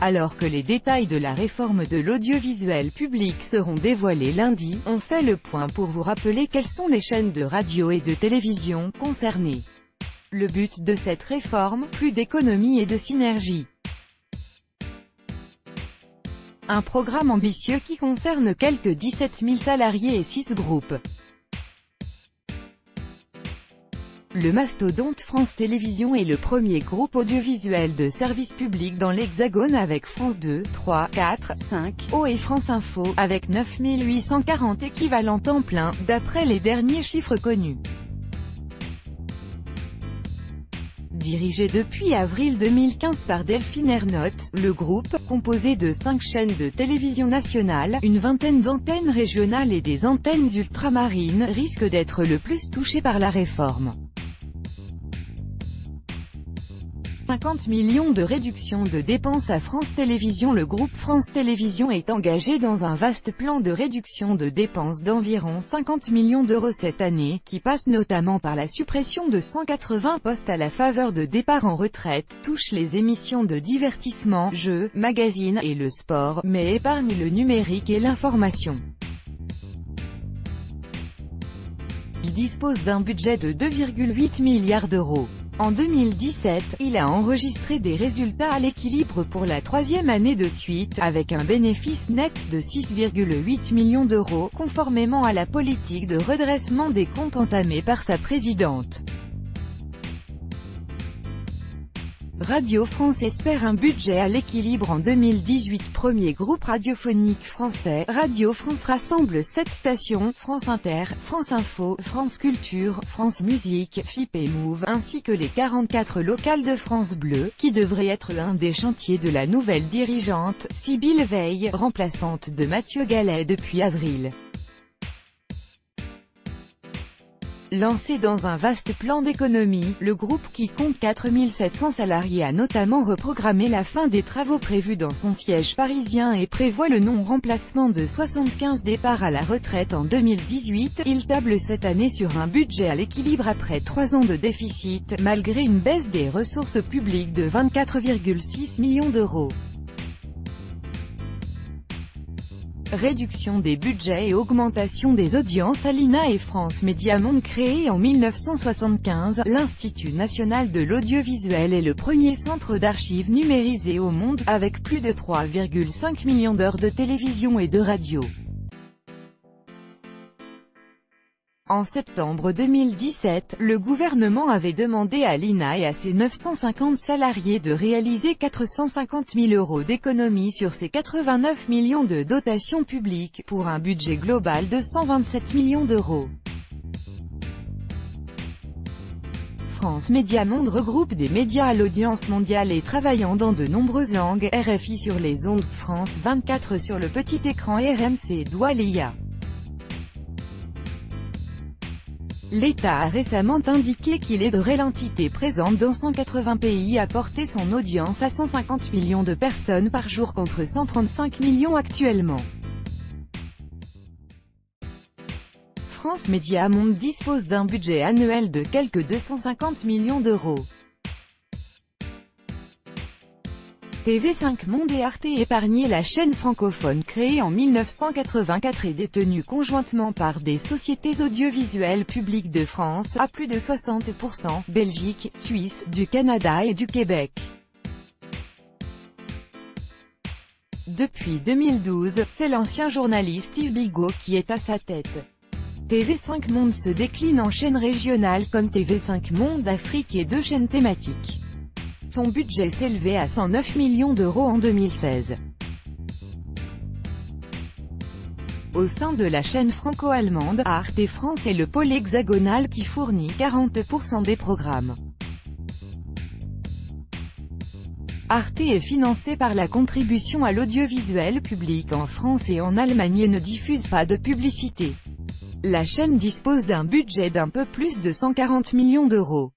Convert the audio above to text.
Alors que les détails de la réforme de l'audiovisuel public seront dévoilés lundi, on fait le point pour vous rappeler quelles sont les chaînes de radio et de télévision concernées. Le but de cette réforme, plus d'économie et de synergie. Un programme ambitieux qui concerne quelques 17 000 salariés et 6 groupes. Le mastodonte France Télévisions est le premier groupe audiovisuel de service public dans l'Hexagone avec France 2, 3, 4, 5, O et France Info, avec 9 840 équivalents temps plein, d'après les derniers chiffres connus. Dirigé depuis avril 2015 par Delphine Ernotte, le groupe, composé de 5 chaînes de télévision nationale, une vingtaine d'antennes régionales et des antennes ultramarines, risque d'être le plus touché par la réforme. 50 millions de réduction de dépenses à France Télévisions. Le groupe France Télévisions est engagé dans un vaste plan de réduction de dépenses d'environ 50 millions d'euros cette année, qui passe notamment par la suppression de 180 postes à la faveur de départs en retraite, touche les émissions de divertissement, jeux, magazines et le sport, mais épargne le numérique et l'information. Il dispose d'un budget de 2,8 milliards d'euros. En 2017, il a enregistré des résultats à l'équilibre pour la troisième année de suite, avec un bénéfice net de 6,8 millions d'euros, conformément à la politique de redressement des comptes entamée par sa présidente. Radio France espère un budget à l'équilibre en 2018. Premier groupe radiophonique français, Radio France rassemble 7 stations, France Inter, France Info, France Culture, France Musique, FIP et Move, ainsi que les 44 locales de France Bleu, qui devrait être l'un des chantiers de la nouvelle dirigeante, Sybille Veil, remplaçante de Mathieu Gallet depuis avril. Lancé dans un vaste plan d'économie, le groupe qui compte 4 700 salariés a notamment reprogrammé la fin des travaux prévus dans son siège parisien et prévoit le non-remplacement de 75 départs à la retraite en 2018. Il table cette année sur un budget à l'équilibre après 3 ans de déficit, malgré une baisse des ressources publiques de 24,6 millions d'euros. Réduction des budgets et augmentation des audiences. Alina et France Média Monde. Créé en 1975, l'Institut national de l'audiovisuel est le premier centre d'archives numérisé au monde, avec plus de 3,5 millions d'heures de télévision et de radio. En septembre 2017, le gouvernement avait demandé à l'INA et à ses 950 salariés de réaliser 450 000 euros d'économies sur ses 89 millions de dotations publiques, pour un budget global de 127 millions d'euros. France Média Monde regroupe des médias à l'audience mondiale et travaillant dans de nombreuses langues, RFI sur les ondes, France 24 sur le petit écran et RMC Doualiya. L'État a récemment indiqué qu'il aiderait l'entité présente dans 180 pays à porter son audience à 150 millions de personnes par jour contre 135 millions actuellement. France Média Monde dispose d'un budget annuel de quelque 250 millions d'euros. TV5 Monde et Arte. Épargné. La chaîne francophone créée en 1984 et détenue conjointement par des sociétés audiovisuelles publiques de France, à plus de 60%, Belgique, Suisse, du Canada et du Québec. Depuis 2012, c'est l'ancien journaliste Yves Bigot qui est à sa tête. TV5 Monde se décline en chaînes régionales comme TV5 Monde Afrique et 2 chaînes thématiques. Son budget s'élevait à 109 millions d'euros en 2016. Au sein de la chaîne franco-allemande, Arte France est le pôle hexagonal qui fournit 40% des programmes. Arte est financé par la contribution à l'audiovisuel public en France et en Allemagne et ne diffuse pas de publicité. La chaîne dispose d'un budget d'un peu plus de 140 millions d'euros.